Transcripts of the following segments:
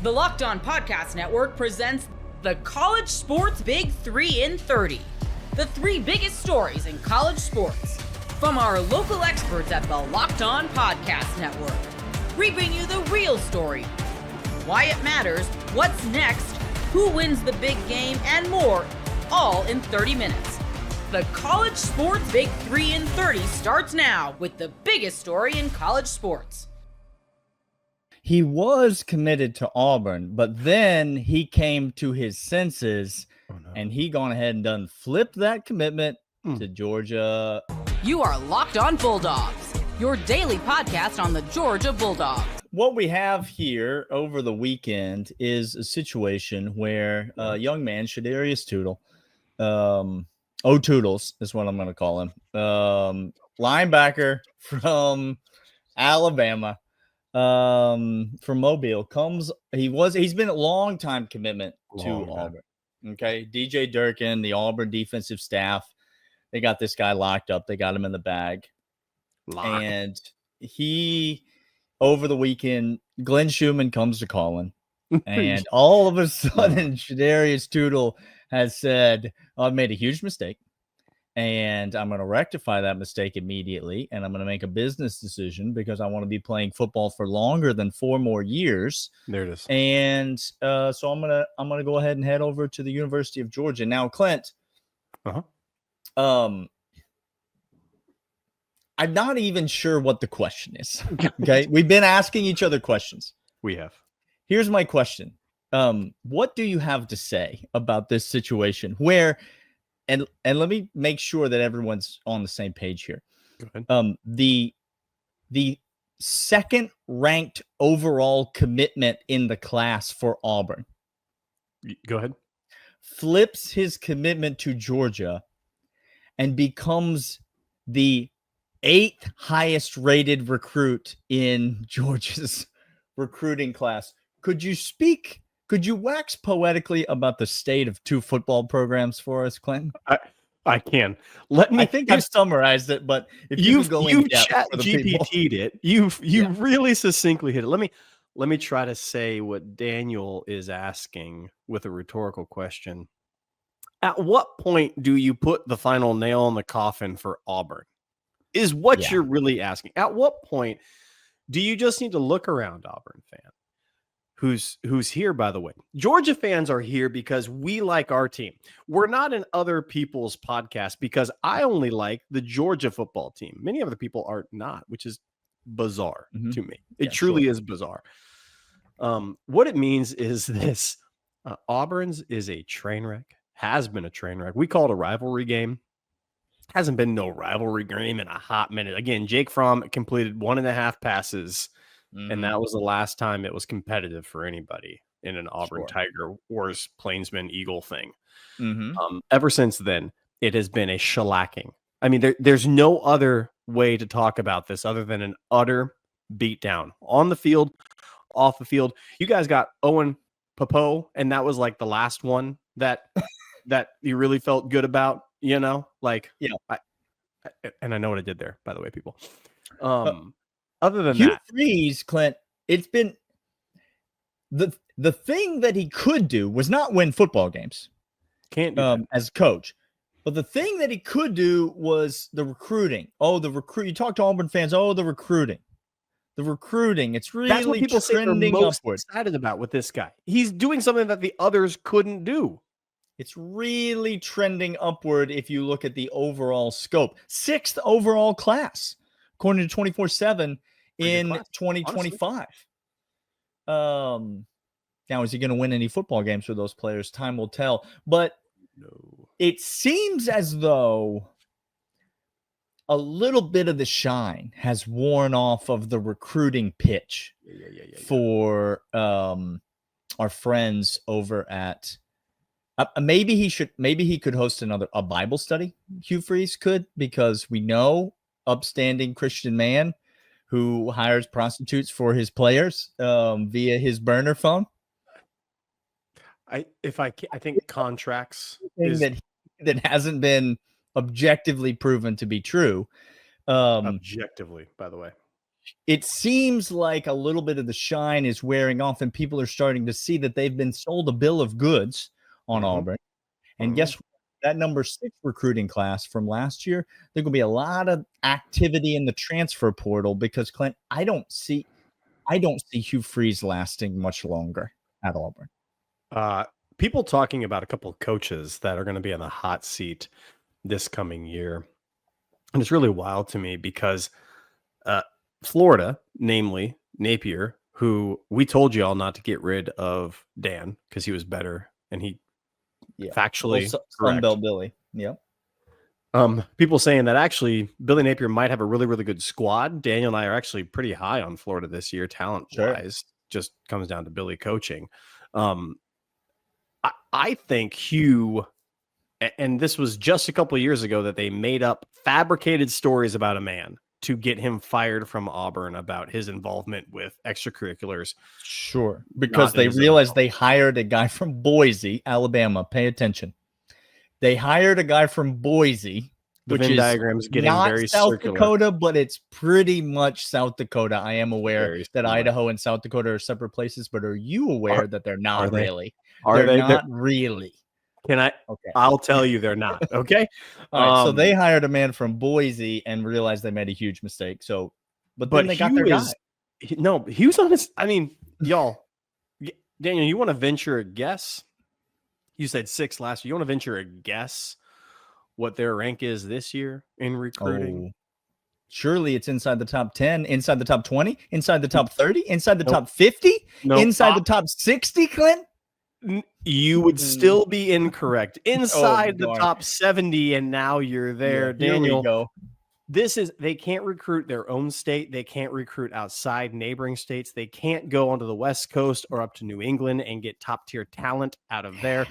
The Locked On Podcast Network presents the College Sports Big 3 in 30. The three biggest stories in college sports. From our local experts at the Locked On Podcast Network. We bring you the real story. Why it matters, what's next, who wins the big game, and more, all in 30 minutes. The College Sports Big 3 in 30 starts now with the biggest story in college sports. He was committed to Auburn, but then he came to his senses, and he gone ahead and done flipped that commitment to Georgia. You are Locked On Bulldogs, your daily podcast on the Georgia Bulldogs. What we have here over the weekend is a situation where a young man, Shadarius Tootle, Toodles is what I'm going to call him, linebacker from Alabama, from Mobile, he's been a long time commitment to Auburn. Okay. DJ Durkin, the Auburn defensive staff, they got this guy locked up. They got him in the bag. And he, over the weekend, Glenn Schumann comes to Colin, and all of a sudden, Shadarius Tootle has said, I've made a huge mistake, and I'm going to rectify that mistake immediately, and I'm going to make a business decision because I want to be playing football for longer than 4 more years. There it is. And so I'm gonna go ahead and head over to the University of Georgia. Now, Clint, I'm not even sure what the question is. Okay, we've been asking each other questions. We have. Here's my question. What do you have to say about this situation where, and let me make sure that everyone's on the same page here. Go ahead. The second ranked overall commitment in the class for Auburn. Go ahead. Flips his commitment to Georgia and becomes the 8th highest rated recruit in Georgia's recruiting class. Could you wax poetically about the state of 2 football programs for us, Clinton? I can. I think I've summarized it, but if you've chat GPT'd it, you really succinctly hit it. Let me try to say what Daniel is asking with a rhetorical question. At what point do you put the final nail in the coffin for Auburn? Is what you're really asking. At what point do you just need to look around, Auburn fan? Who's here, by the way. Georgia fans are here because we like our team. We're not in other people's podcasts because I only like the Georgia football team. Many other people are not, which is bizarre to me. It truly is bizarre. What it means is this. Auburn's is a train wreck, has been a train wreck. We call it a rivalry game. Hasn't been no rivalry game in a hot minute. Again, Jake Fromm completed 1.5 passes. And that was the last time it was competitive for anybody in an Auburn Tiger Wars Plainsman Eagle thing. Ever since then, it has been a shellacking. I mean, there's no other way to talk about this other than an utter beatdown on the field, off the field. You guys got Owen Popo, and that was like the last one that you really felt good about, you know? Like, and I know what I did there, by the way, people. Other than Hugh Freeze, Clint, it's been the thing that he could do was not win football games. Can't do as coach. But the thing that he could do was the recruiting. You talk to Auburn fans, the recruiting. The recruiting. It's really that's what people trending say they're most upward. Excited about with this guy. He's doing something that the others couldn't do. It's really trending upward if you look at the overall scope. 6th overall class, according to 24/7. In 2025. Now, is he going to win any football games for those players? Time will tell. But it seems as though a little bit of the shine has worn off of the recruiting pitch for our friends over at maybe he could host a Bible study. Hugh Freeze could, because we know upstanding Christian man who hires prostitutes for his players via his burner phone. I think contracts that hasn't been objectively proven to be true. Objectively, by the way. it seems like a little bit of the shine is wearing off, and people are starting to see that they've been sold a bill of goods on Auburn. And guess what? That number 6 recruiting class from last year, there's going to be a lot of activity in the transfer portal because, Clint, I don't see Hugh Freeze lasting much longer at Auburn. People talking about a couple of coaches that are going to be on the hot seat this coming year. And it's really wild to me because Florida, namely Napier, who we told you all not to get rid of Dan because he was better and he factually Sunbelt Billy. Yep. People saying that actually Billy Napier might have a really, really good squad. Daniel and I are actually pretty high on Florida this year, talent wise. Just comes down to Billy coaching. I think Hugh, and this was just a couple of years ago that they made up fabricated stories about a man to get him fired from Auburn about his involvement with extracurriculars. Sure. Because they realized they hired a guy from Boise, Alabama. Pay attention. They hired a guy from Boise, which Venn is diagram's getting not very South circular. Dakota, but it's pretty much South Dakota. I am aware Very that similar. Idaho and South Dakota are separate places, but are you aware that they're not really? Are they? Not really. Can I? Okay. I'll tell you they're not. Okay. All right, so they hired a man from Boise and realized they made a huge mistake. So, but then they got their guy. He was on his. I mean, y'all, Daniel, you want to venture a guess? You said 6 last year. You want to venture a guess what their rank is this year in recruiting? Surely it's inside the top 10, inside the top 20, inside the top 30, inside the top 50, inside the top 60, Clint? You would still be incorrect. Inside the top 70, and now you're there. Yeah, Daniel, here we go. They can't recruit their own state. They can't recruit outside neighboring states. They can't go onto the West Coast or up to New England and get top tier talent out of there.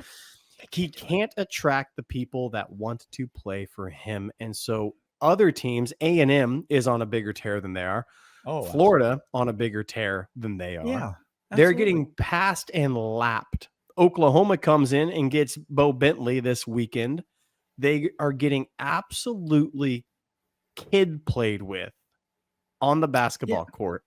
He can't attract the people that want to play for him. And so other teams, A&M is on a bigger tear than they are. Florida on a bigger tear than they are. Yeah, they're getting passed and lapped. Oklahoma comes in and gets Bo Bentley this weekend. They are getting absolutely kid played with on the basketball court.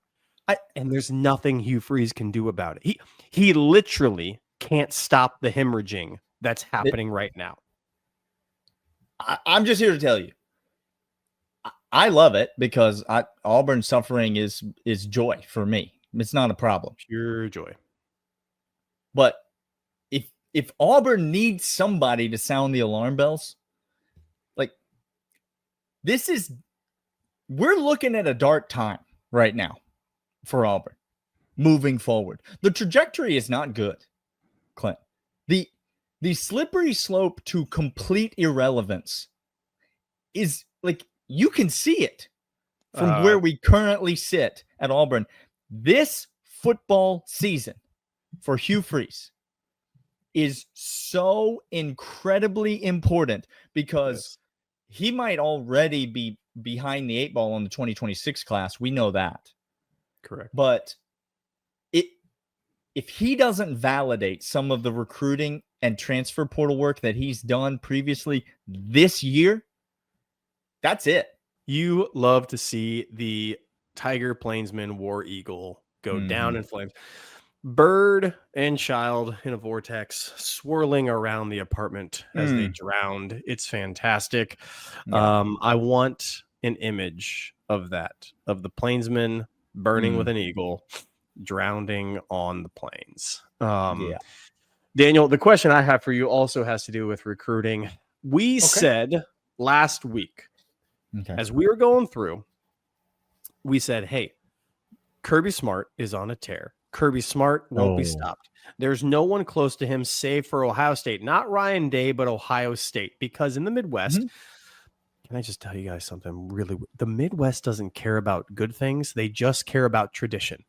And there's nothing Hugh Freeze can do about it. He literally can't stop the hemorrhaging that's happening right now. I'm just here to tell you, I love it because Auburn suffering is joy for me. It's not a problem. Pure joy. But if Auburn needs somebody to sound the alarm bells, like we're looking at a dark time right now for Auburn moving forward. The trajectory is not good, Clint. The slippery slope to complete irrelevance is like, you can see it from where we currently sit at Auburn. This football season for Hugh Freeze is so incredibly important because he might already be behind the 8 ball on the 2026 class. We know that. Correct. But if he doesn't validate some of the recruiting and transfer portal work that he's done previously this year, that's it. You love to see the Tiger Plainsman War Eagle go down in flames. Bird and child in a vortex swirling around the apartment as they drowned. It's fantastic. I want an image of that, of the Plainsman burning with an eagle, drowning on the plains. Daniel, the question I have for you also has to do with recruiting. We said last week, as we were going through, we said, hey, Kirby Smart is on a tear. Kirby Smart won't be stopped. There's no one close to him save for Ohio State. Not Ryan Day, but Ohio State. Because in the Midwest, can I just tell you guys something really? The Midwest doesn't care about good things. They just care about tradition.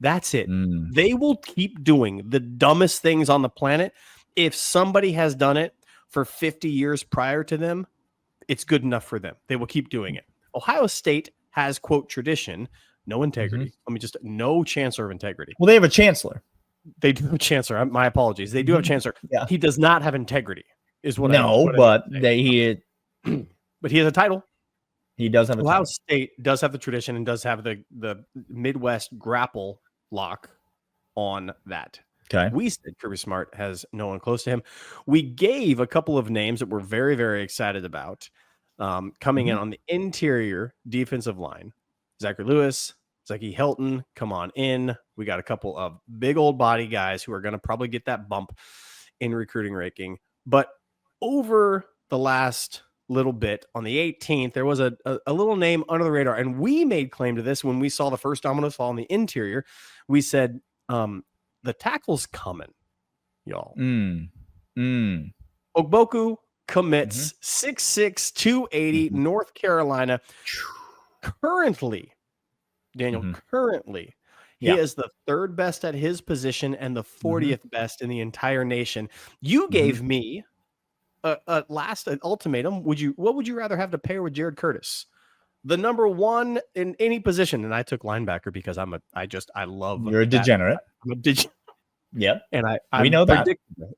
That's it. They will keep doing the dumbest things on the planet. If somebody has done it for 50 years prior to them, it's good enough for them. They will keep doing it. Ohio State has, quote, tradition, no integrity. No chancellor of integrity. Well, they have a chancellor. They do have a chancellor. My apologies. They do have a chancellor. Yeah. He does not have integrity, is what but he but he has a title. He does have a Ohio title. State does have the tradition and does have the Midwest grapple lock on that. Okay. We said Kirby Smart has no one close to him. We gave a couple of names that we're very, very excited about coming in on the interior defensive line. Zachary Lewis, Zachy Helton, come on in. We got a couple of big old body guys who are going to probably get that bump in recruiting ranking. But over the last little bit on the 18th, there was a little name under the radar, and we made claim to this when we saw the first dominoes fall on the interior. We said, the tackle's coming, y'all. Ogboku commits 6'6", 280, North Carolina. Currently, Daniel, he is the third best at his position and the 40th best in the entire nation. You gave me a last ultimatum. What would you rather have to pair with Jared Curtis? The number one in any position, and I took linebacker because I love. You're a degenerate. I'm a degenerate. Yep, and we know that.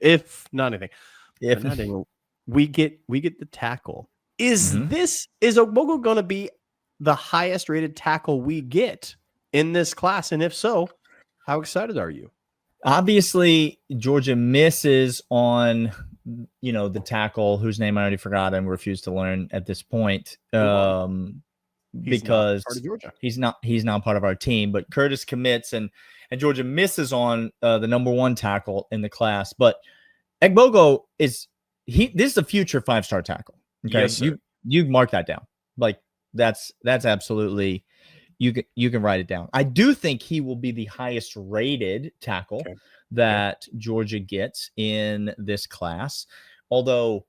If not anything, we get the tackle. Is Ogbogu going to be the highest rated tackle we get in this class? And if so, how excited are you? Obviously, Georgia misses on the tackle whose name I already forgot and refuse to learn at this point. Because he's not part of our team, but Curtis commits and Georgia misses on the number one tackle in the class. But Egbogo this is a future 5-star tackle. Okay, yes, you mark that down. Like that's absolutely you can write it down. I do think he will be the highest rated tackle that Georgia gets in this class, although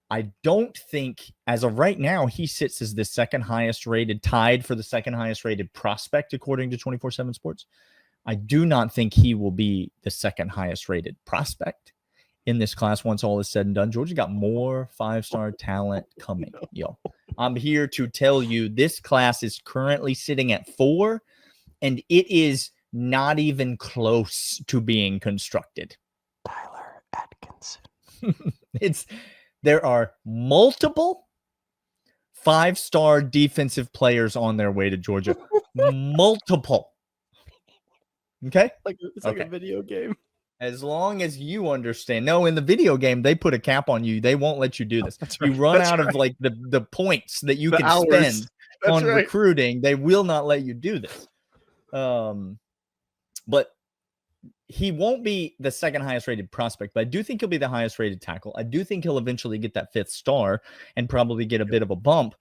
I don't think, as of right now, he sits as the second highest rated, tied for the second highest rated prospect, according to 24/7 Sports. I do not think he will be the second highest rated prospect in this class once all is said and done. Georgia got more 5-star talent coming. Yo, I'm here to tell you this class is currently sitting at 4, and it is not even close to being constructed. Tyler Atkinson. There are multiple 5-star defensive players on their way to Georgia. Multiple. Okay? It's like a video game. As long as you understand. No, in the video game, they put a cap on you. They won't let you do this. That's you right. run That's out right. of like the points that you The can hours. spend That's on right. recruiting. They will not let you do this. But he won't be the second highest rated prospect, but I do think he'll be the highest rated tackle. I do think he'll eventually get that 5th star and probably get a bit of a bump.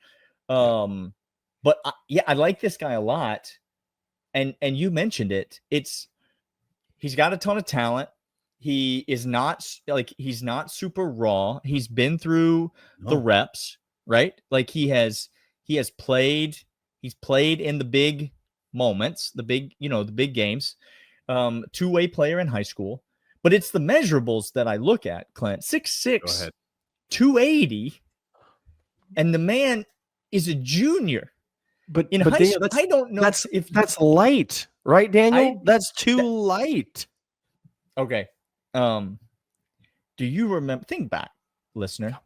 But I like this guy a lot. And you mentioned it. He's got a ton of talent. He is not he's not super raw. He's been through the reps, right? Like he's played in the big moments, the big games. 2-way player in high school, but it's the measurables that I look at, Clint. 6'6", 280, and the man is a junior. But in high school, I don't know if that's light, right, Daniel? That's too light. Okay. Do you remember? Think back, listener,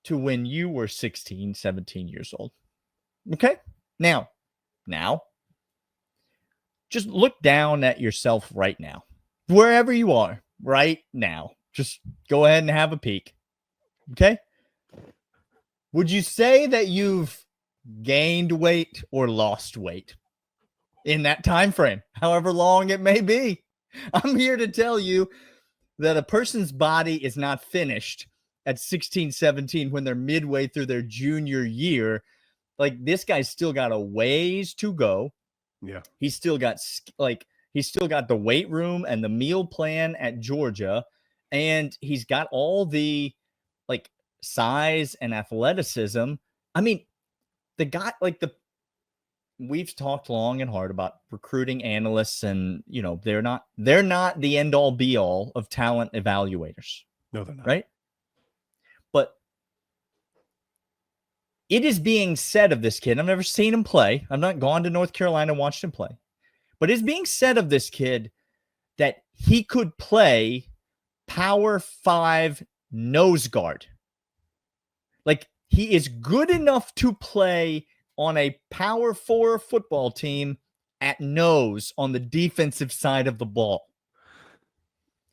to when you were 16, 17 years old. Okay. Now. Just look down at yourself right now, wherever you are right now. Just go ahead and have a peek. Okay. Would you say that you've gained weight or lost weight in that time frame, however long it may be? I'm here to tell you that a person's body is not finished at 16, 17 when they're midway through their junior year. Like this guy's still got a ways to go. Yeah. He's still got the weight room and the meal plan at Georgia, and he's got all the size and athleticism. I mean, the guy we've talked long and hard about recruiting analysts, and they're not the end all be all of talent evaluators. No, they're not. Right? But it is being said of this kid. I've never seen him play. I've not gone to North Carolina and watched him play. But it's being said of this kid that he could play Power 5 nose guard. Like He is good enough to play on a Power 4 football team at nose on the defensive side of the ball.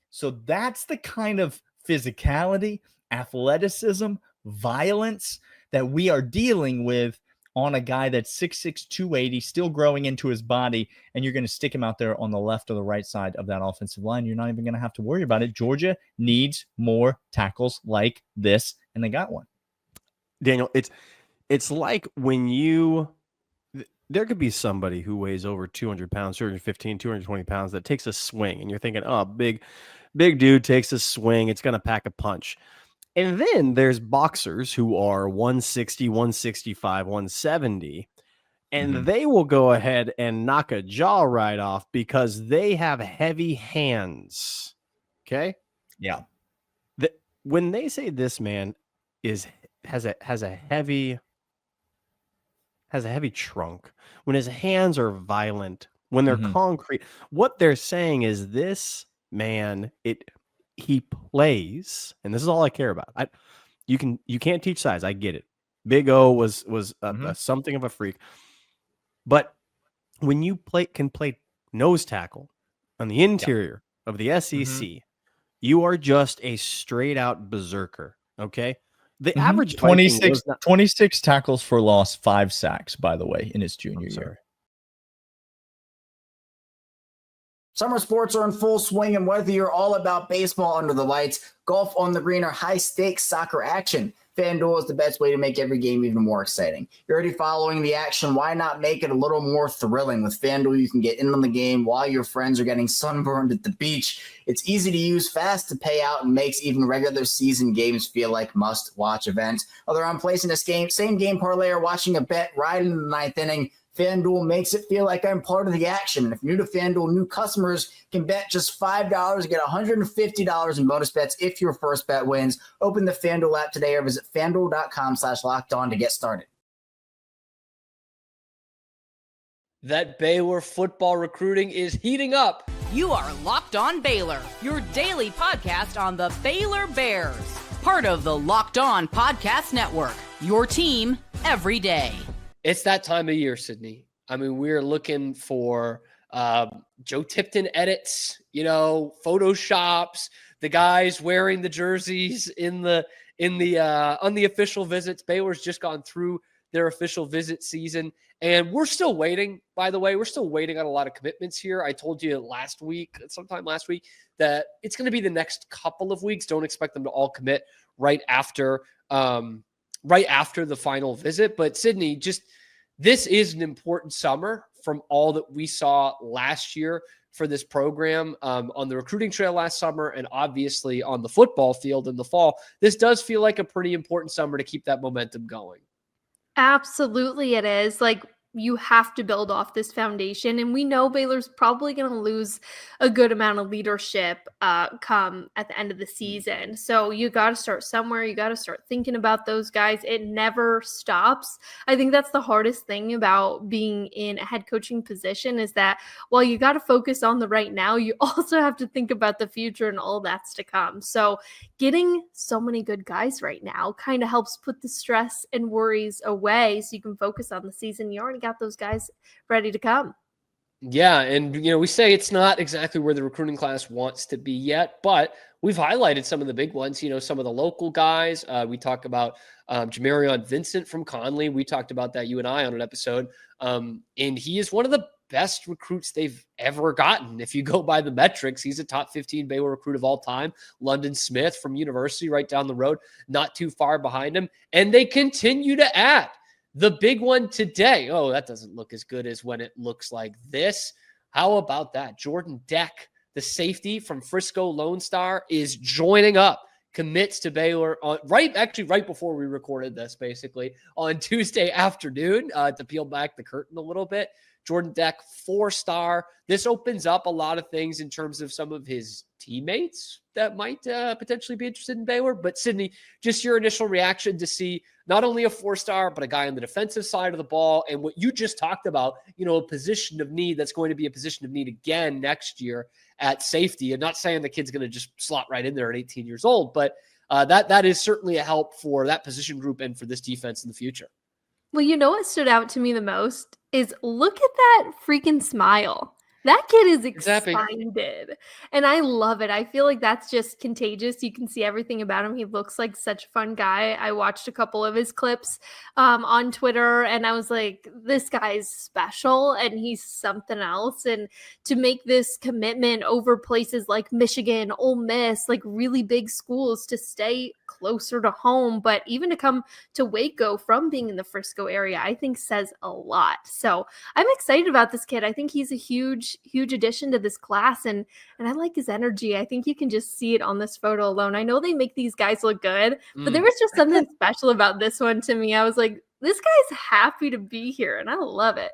So that's the kind of physicality, athleticism, violence that we are dealing with on a guy that's 6'6", 280, still growing into his body, and you're going to stick him out there on the left or the right side of that offensive line. You're not even going to have to worry about it. Georgia needs more tackles like this, and they got one. Daniel, it's like when there could be somebody who weighs over 200 pounds, 215, 220 pounds that takes a swing, and you're thinking, oh, big dude takes a swing. It's going to pack a punch. And then there's boxers who are 160, 165, 170, and they will go ahead and knock a jaw right off because they have heavy hands. Okay? Yeah. When they say this man has a heavy trunk, when his hands are violent, when they're concrete, what they're saying is this man, he plays, and this is all I care about. You can't teach size. I get it. Big O was something of a freak, but when you can play nose tackle on the interior of the SEC, you are just a straight out berserker. Okay, the average 26 tackles for loss, 5 sacks, by the way, in his junior year. Summer sports are in full swing, and whether you're all about baseball under the lights, golf on the green, or high-stakes soccer action, FanDuel is the best way to make every game even more exciting. You're already following the action. Why not make it a little more thrilling? With FanDuel, you can get in on the game while your friends are getting sunburned at the beach. It's easy to use, fast to pay out, and makes even regular season games feel like must-watch events. Whether I'm placing a same-game parlay or watching a bet right in the 9th inning, FanDuel makes it feel like I'm part of the action. And if you're new to FanDuel, new customers can bet just $5 and get $150 in bonus bets if your first bet wins. Open the FanDuel app today or visit FanDuel.com/lockedon to get started. That Baylor football recruiting is heating up. You are Locked On Baylor, your daily podcast on the Baylor Bears. Part of the Locked On Podcast Network, your team every day. It's that time of year, Sydney. I mean, we're looking for Joe Tipton edits, Photoshops, the guys wearing the jerseys on the official visits. Baylor's just gone through their official visit season, and we're still waiting. By the way, we're still waiting on a lot of commitments here. I told you sometime last week, that it's going to be the next couple of weeks. Don't expect them to all commit right after the final visit. But Sydney, this is an important summer from all that we saw last year for this program on the recruiting trail last summer, and obviously on the football field in the fall. This does feel like a pretty important summer to keep that momentum going. Absolutely it is. You have to build off this foundation. And we know Baylor's probably going to lose a good amount of leadership come at the end of the season. So you got to start somewhere. You got to start thinking about those guys. It never stops. I think that's the hardest thing about being in a head coaching position, is that while you got to focus on the right now, you also have to think about the future and all that's to come. So getting so many good guys right now kind of helps put the stress and worries away so you can focus on the season. You already got those guys ready to come. Yeah, and we say it's not exactly where the recruiting class wants to be yet, but we've highlighted some of the big ones. Some of the local guys. We talk about Jamarion Vincent from Conley. We talked about that, you and I, on an episode. And he is one of the best recruits they've ever gotten. If you go by the metrics, he's a top 15 Baylor recruit of all time. London Smith from University right down the road, not too far behind him. And they continue to add. The big one today, that doesn't look as good as when it looks like this. How about that? Jordan Deck, the safety from Frisco Lone Star, is joining up, commits to Baylor right before we recorded this, basically on Tuesday afternoon, to peel back the curtain a little bit. Jordan Deck, 4-star. This opens up a lot of things in terms of some of his teammates that might potentially be interested in Baylor. But Sydney, just your initial reaction to see not only a 4-star, but a guy on the defensive side of the ball, and what you just talked about, a position of need that's going to be a position of need again next year at safety. And not saying the kid's going to just slot right in there at 18 years old, but that is certainly a help for that position group and for this defense in the future. Well, you know what stood out to me the most is look at that freaking smile. That kid is excited, and I love it. I feel like that's just contagious. You can see everything about him. He looks like such a fun guy. I watched a couple of his clips on Twitter, and I was like, this guy's special, and he's something else. And to make this commitment over places like Michigan, Ole Miss, like really big schools to stay closer to home, but even to come to Waco from being in the Frisco area, I think says a lot. So I'm excited about this kid. I think he's a huge addition to this class, and I like his energy. I think you can just see it on this photo alone. I know they make these guys look good, but there was just something special about this one to me. I was like, this guy's happy to be here, and I love it.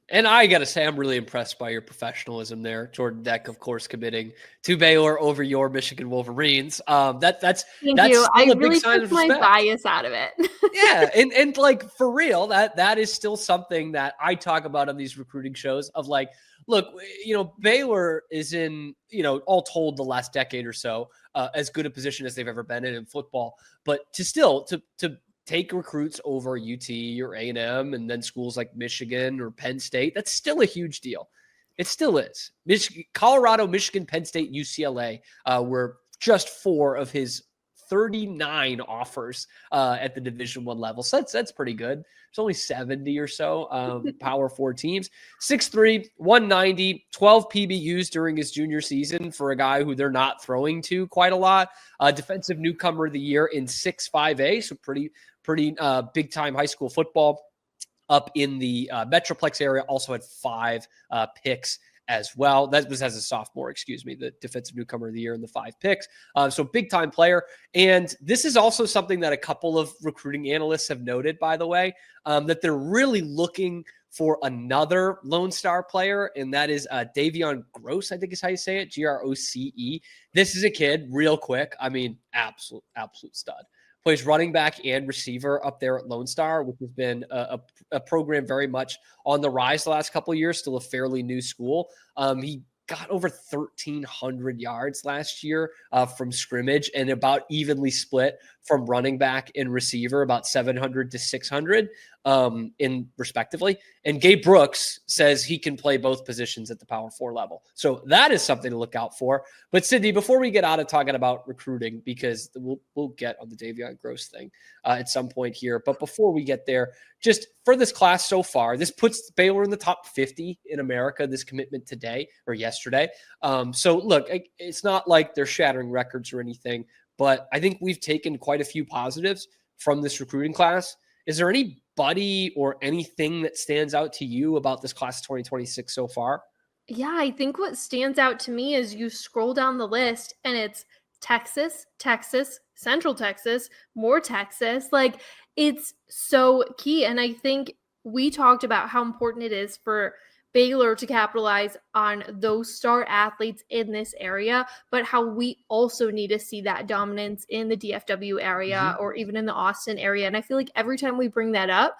And I got to say, I'm really impressed by your professionalism there. Jordan Deck, of course, committing to Baylor over your Michigan Wolverines. That's Thank that's you. I still a big really sign took of my respect. bias out of it. Yeah, and like for real, that is still something that I talk about on these recruiting shows of like, look, Baylor is in, all told the last decade or so, as good a position as they've ever been in football, but to take recruits over UT or A&M and then schools like Michigan or Penn State, that's still a huge deal. It still is. Colorado, Michigan, Penn State, UCLA were just 4 of his 39 offers at the Division I level. So that's pretty good. There's only 70 or so Power 4 teams. 6'3", 190, 12 PBUs during his junior season for a guy who they're not throwing to quite a lot. Defensive Newcomer of the Year in 6'5", so pretty big time high school football up in the Metroplex area. Also had 5 picks as well. That was as a sophomore, the Defensive Newcomer of the Year in the 5 picks. So big time player. And this is also something that a couple of recruiting analysts have noted, by the way, that they're really looking for another Lone Star player, and that is Davion Gross, I think is how you say it, Groce. This is a kid, real quick. I mean, absolute stud. Plays running back and receiver up there at Lone Star, which has been a program very much on the rise the last couple of years, still a fairly new school. He got over 1,300 yards last year from scrimmage and about evenly split from running back and receiver, about 700 to 600 in respectively. And Gabe Brooks says he can play both positions at the Power 4 level. So that is something to look out for. But Sydney, before we get out of talking about recruiting, because we'll get on the Davion Gross thing at some point here. But before we get there, just for this class so far, this puts Baylor in the top 50 in America, this commitment today or yesterday. So look, it's not like they're shattering records or anything, but I think we've taken quite a few positives from this recruiting class. Is there anybody or anything that stands out to you about this class of 2026 so far? Yeah, I think what stands out to me is you scroll down the list and it's Texas, Central Texas, more Texas. Like, it's so key. And I think we talked about how important it is for Baylor to capitalize on those star athletes in this area, but how we also need to see that dominance in the DFW area or even in the Austin area. And I feel like every time we bring that up,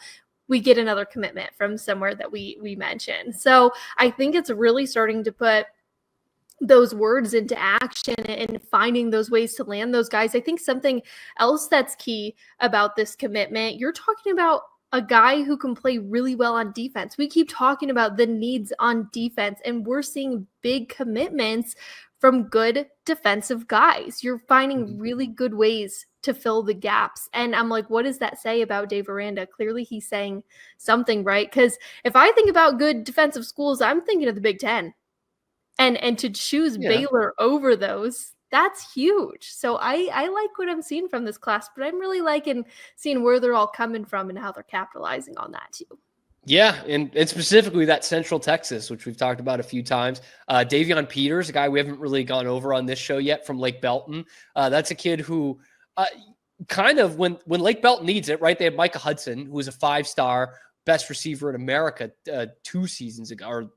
we get another commitment from somewhere that we mention. So I think it's really starting to put those words into action and finding those ways to land those guys. I think something else that's key about this commitment, you're talking about a guy who can play really well on defense. We keep talking about the needs on defense, and we're seeing big commitments from good defensive guys. You're finding really good ways to fill the gaps. And I'm like, what does that say about Dave Aranda? Clearly he's saying something, right? Because if I think about good defensive schools, I'm thinking of the Big Ten. And to choose Baylor over those, that's huge. So I like what I'm seeing from this class, but I'm really liking seeing where they're all coming from and how they're capitalizing on that too. Yeah, and specifically that Central Texas, which we've talked about a few times. Davion Peters, a guy we haven't really gone over on this show yet from Lake Belton. That's a kid who kind of, when Lake Belton needs it, right? They have Micah Hudson, who was a 5-star best receiver in America 2 seasons ago, or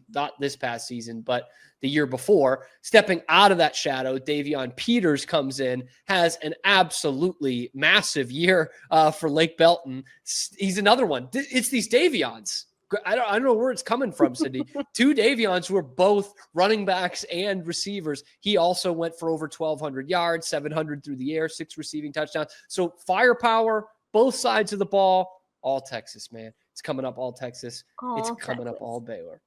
not this past season, but the year before. Stepping out of that shadow, Davion Peters comes in, has an absolutely massive year for Lake Belton. He's another one. It's these Davions. I don't know where it's coming from, Cindy. 2 Davions who are both running backs and receivers. He also went for over 1,200 yards, 700 through the air, 6 receiving touchdowns. So firepower, both sides of the ball, all Texas, man. It's coming up all Texas. It's coming up all Baylor.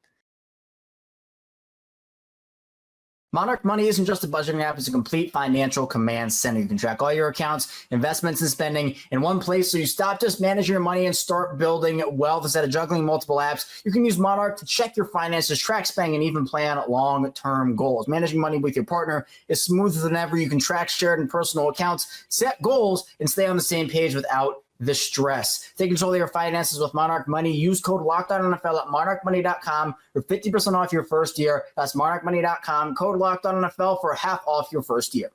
Monarch Money isn't just a budgeting app, it's a complete financial command center. You can track all your accounts, investments, and spending in one place, so you stop just managing your money and start building wealth. Instead of juggling multiple apps, you can use Monarch to check your finances, track spending, and even plan long-term goals. Managing money with your partner is smoother than ever. You can track shared and personal accounts, set goals, and stay on the same page without the stress. Take control of your finances with Monarch Money. Use code LOCKEDONNFL at monarchmoney.com for 50% off your first year. That's monarchmoney.com. Code LOCKEDONNFL for half off your first year.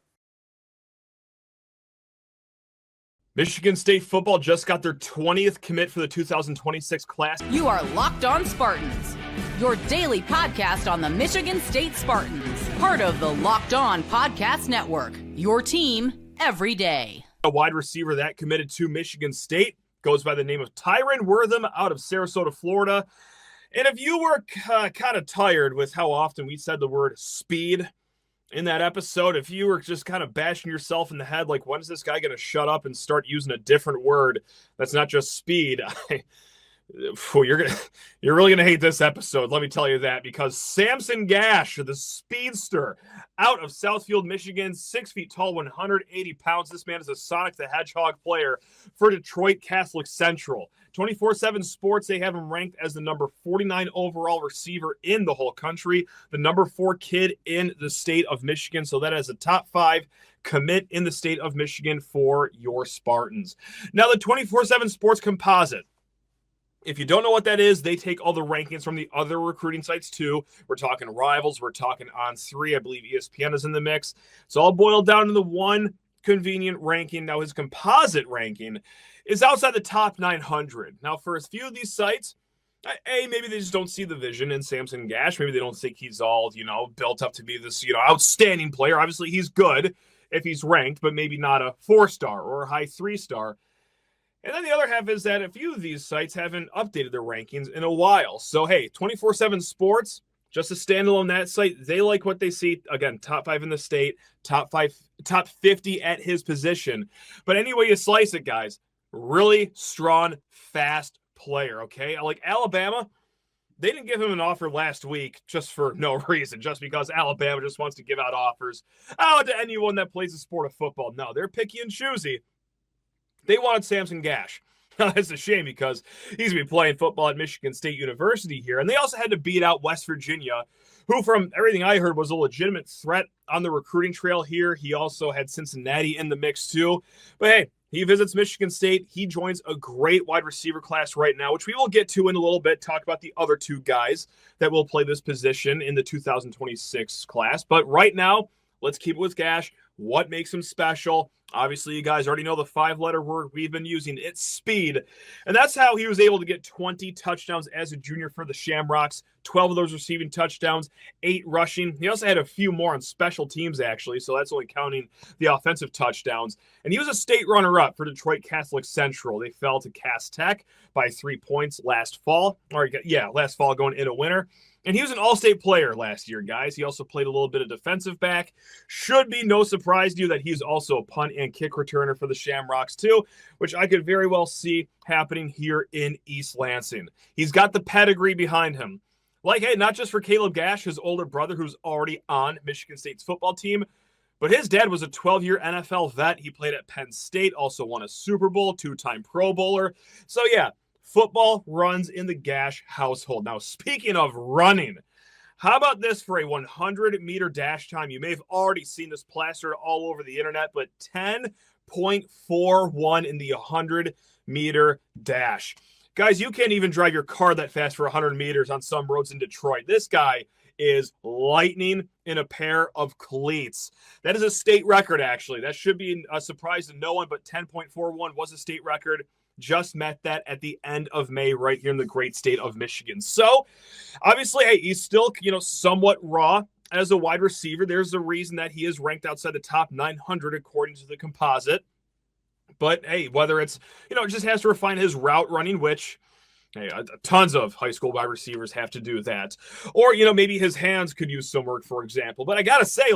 Michigan State football just got their 20th commit for the 2026 class. You are Locked On Spartans, your daily podcast on the Michigan State Spartans, part of the Locked On Podcast Network, your team every day. A wide receiver that committed to Michigan State goes by the name of Tyron Wortham out of Sarasota, Florida. And if you were kind of tired with how often we said the word speed in that episode, if you were just kind of bashing yourself in the head, like, when is this guy going to shut up and start using a different word that's not just speed? You're really gonna hate this episode, let me tell you that, because Samson Gash, the speedster out of Southfield, Michigan, 6 feet tall, 180 pounds. This man is a Sonic the Hedgehog player for Detroit Catholic Central. 24/7 Sports, they have him ranked as the number 49 overall receiver in the whole country, the number 4 kid in the state of Michigan. So that is a top 5 commit in the state of Michigan for your Spartans. Now, the 24/7 Sports composite. If you don't know what that is, they take all the rankings from the other recruiting sites too. We're talking Rivals, we're talking On3, I believe ESPN is in the mix. It's all boiled down to the one convenient ranking. Now, his composite ranking is outside the top 900. Now, for a few of these sites, maybe they just don't see the vision in Samson Gash. Maybe they don't think he's all, built up to be this, outstanding player. Obviously, he's good if he's ranked, but maybe not a 4-star or a high 3-star. And then the other half is that a few of these sites haven't updated their rankings in a while. So, hey, 24/7 Sports, just a standalone that site. They like what they see. Again, top 5 in the state, top 50 at his position. But anyway you slice it, guys, really strong, fast player, okay? Like Alabama, they didn't give him an offer last week just for no reason, just because Alabama just wants to give out offers out to anyone that plays the sport of football. No, they're picky and choosy. They wanted Samson Gash. It's a shame because he's going to be playing football at Michigan State University here. And they also had to beat out West Virginia, who, from everything I heard, was a legitimate threat on the recruiting trail here. He also had Cincinnati in the mix too. But hey, he visits Michigan State. He joins a great wide receiver class right now, which we will get to in a little bit, talk about the other 2 guys that will play this position in the 2026 class. But right now, let's keep it with Gash. What makes him special? Obviously, you guys already know the 5-letter word we've been using. It's speed. And that's how he was able to get 20 touchdowns as a junior for the Shamrocks, 12 of those receiving touchdowns, 8 rushing. He also had a few more on special teams, actually, so that's only counting the offensive touchdowns. And he was a state runner-up for Detroit Catholic Central. They fell to Cass Tech by 3 points last fall going into winter. And he was an all-state player last year, guys. He also played a little bit of defensive back. Should be no surprise to you that he's also a punt and kick returner for the Shamrocks too, which I could very well see happening here in East Lansing. He's got the pedigree behind him. Like, hey, not just for Caleb Gash, his older brother, who's already on Michigan State's football team, but his dad was a 12-year NFL vet. He played at Penn State, also won a Super Bowl, 2-time Pro Bowler. So, yeah, football runs in the Gash household. Now, speaking of running, how about this for a 100-meter dash time? You may have already seen this plastered all over the internet, but 10.41 in the 100-meter dash. Guys, you can't even drive your car that fast for 100 meters on some roads in Detroit. This guy is lightning in a pair of cleats. That is a state record, actually. That should be a surprise to no one, but 10.41 was a state record. Just met that at the end of May right here in the great state of Michigan. So, obviously, hey, he's still, somewhat raw as a wide receiver. There's a reason that he is ranked outside the top 900 according to the composite. But, hey, whether it's, just has to refine his route running, which Hey, tons of high school wide receivers have to do that. Or, maybe his hands could use some work, for example. But I got to say,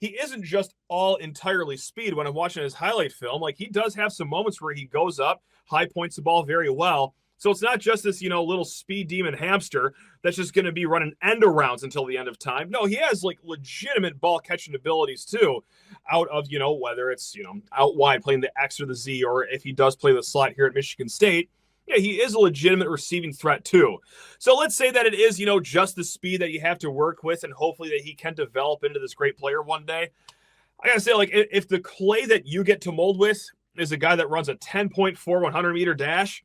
he isn't just all entirely speed. When I'm watching his highlight film, he does have some moments where he goes up, high points the ball very well. So it's not just this, little speed demon hamster that's just going to be running end arounds until the end of time. No, he has legitimate ball catching abilities too, out of, whether it's, out wide playing the X or the Z, or if he does play the slot here at Michigan State. Yeah, he is a legitimate receiving threat too. So let's say that it is, just the speed that you have to work with, and hopefully that he can develop into this great player one day. I gotta say, if the clay that you get to mold with is a guy that runs a 10.4 100-meter dash,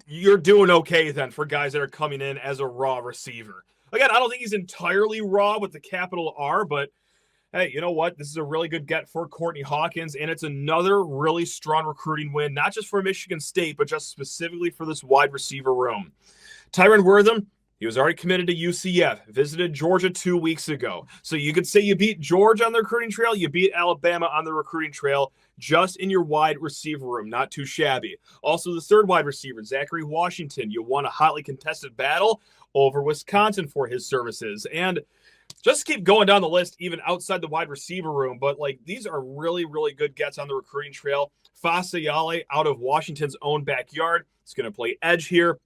you're doing okay then for guys that are coming in as a raw receiver. Again, I don't think he's entirely raw with the capital R, but hey, you know what? This is a really good get for Courtney Hawkins, and it's another really strong recruiting win, not just for Michigan State, but just specifically for this wide receiver room. Tyron Wortham, he was already committed to UCF, visited Georgia 2 weeks ago. So you could say you beat Georgia on the recruiting trail, you beat Alabama on the recruiting trail, just in your wide receiver room. Not too shabby. Also, the third wide receiver, Zachary Washington, you won a hotly contested battle over Wisconsin for his services. And just keep going down the list, even outside the wide receiver room. But these are really, really good gets on the recruiting trail. Fasayale out of Washington's own backyard. He's going to play edge here.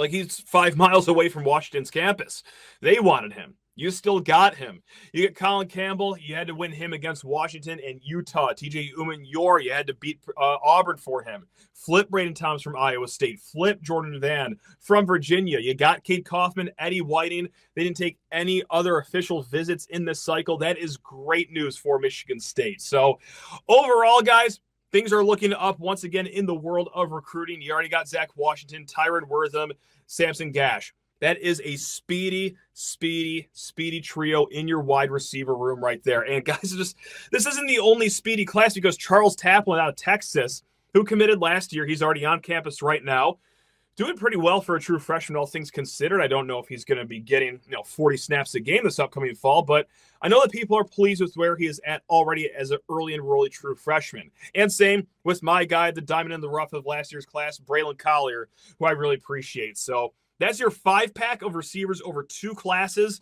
He's 5 miles away from Washington's campus. They wanted him. You still got him. You get Colin Campbell. You had to win him against Washington and Utah. TJ Uman-Yor, you had to beat Auburn for him. Flip Braden Thomas from Iowa State. Flip Jordan Van from Virginia. You got Cade Kaufman, Eddie Whiting. They didn't take any other official visits in this cycle. That is great news for Michigan State. So overall, guys, things are looking up once again in the world of recruiting. You already got Zach Washington, Tyron Wortham, Samson Gash. That is a speedy trio in your wide receiver room right there. And guys, this isn't the only speedy class, because Charles Taplin out of Texas, who committed last year, he's already on campus right now. Doing pretty well for a true freshman, all things considered. I don't know if he's going to be getting 40 snaps a game this upcoming fall, but I know that people are pleased with where he is at already as an early enrollee true freshman. And same with my guy, the diamond in the rough of last year's class, Braylon Collier, who I really appreciate. So that's your 5-pack of receivers over 2 classes.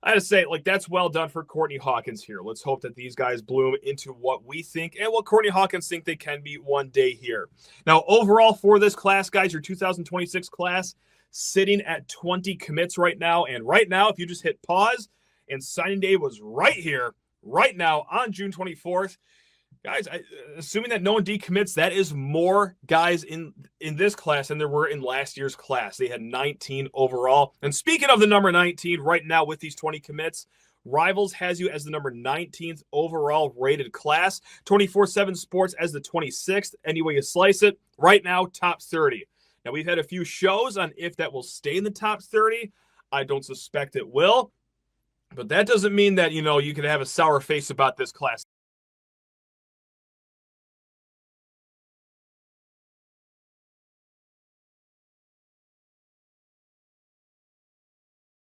I gotta say, that's well done for Courtney Hawkins here. Let's hope that these guys bloom into what we think and what Courtney Hawkins think they can be one day here. Now, overall for this class, guys, your 2026 class sitting at 20 commits right now. And right now, if you just hit pause and signing day was right here, right now on June 24th, guys, assuming that no one decommits, that is more guys in this class than there were in last year's class. They had 19 overall. And speaking of the number 19, right now with these 20 commits, Rivals has you as the number 19th overall rated class. 24/7 Sports as the 26th. Any way you slice it, right now, top 30. Now, we've had a few shows on if that will stay in the top 30. I don't suspect it will. But that doesn't mean that, you could have a sour face about this class.